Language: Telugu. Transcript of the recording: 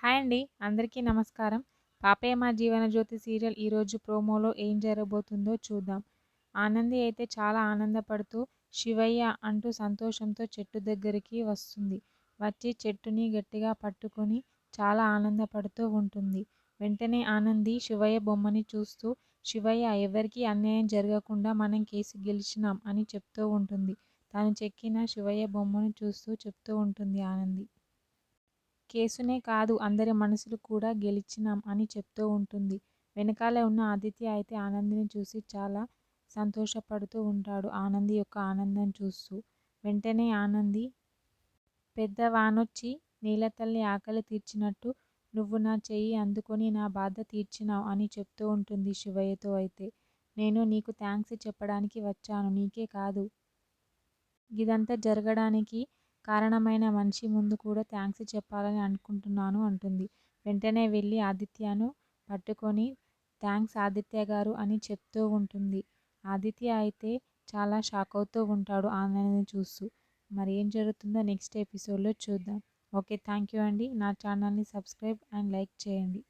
హాయ్ అండి. అందరికీ నమస్కారం. 'పాపయ్య మా జీవనజ్యోతి' సీరియల్ ఈరోజు ప్రోమోలో ఏం జరగబోతుందో చూద్దాం. ఆనంది అయితే చాలా ఆనందపడుతూ శివయ్య అంటూ సంతోషంతో చెట్టు దగ్గరికి వస్తుంది. వచ్చి చెట్టుని గట్టిగా పట్టుకొని చాలా ఆనందపడుతూ ఉంటుంది. వెంటనే ఆనంది శివయ్య బొమ్మని చూస్తూ శివయ్య ఎవరికీ అన్యాయం జరగకుండా మనం కేసు గెలిచినాం అని చెప్తూ ఉంటుంది. తాను చెక్కిన శివయ్య బొమ్మను చూస్తూ చెప్తూ ఉంటుంది ఆనంది. కేసునే కాదు అందరి మనసులు కూడా గెలిచినాం అని చెప్తూ ఉంటుంది. వెనకాలే ఉన్న ఆదిత్య అయితే ఆనందిని చూసి చాలా సంతోషపడుతూ ఉంటాడు ఆనంది యొక్క ఆనందం చూస్తూ. వెంటనే ఆనంది పెద్ద వానొచ్చి నీలతల్లి ఆకలి తీర్చినట్టు నువ్వు నా చెయ్యి అందుకొని నా బాధ తీర్చినావ్ అని చెప్తూ ఉంటుంది శివయ్యతో అయితే. నేను నీకు థ్యాంక్స్ చెప్పడానికి వచ్చాను. నీకే కాదు గిదంతా జరగడానికి కారణమైన మనిషి ముందు కూడా థ్యాంక్స్ చెప్పాలని అనుకుంటున్నాను అంటుంది. వెంటనే వెళ్ళి ఆదిత్యను పట్టుకొని థ్యాంక్స్ ఆదిత్య గారు అని చెప్తూ ఉంటుంది. ఆదిత్య అయితే చాలా షాక్ అవుతూ ఉంటాడు ఆనందిని చూస్తూ. మరి ఏం జరుగుతుందో నెక్స్ట్ ఎపిసోడ్లో చూద్దాం. ఓకే, థ్యాంక్ యూ అండి. నా ఛానల్ని సబ్స్క్రైబ్ అండ్ లైక్ చేయండి.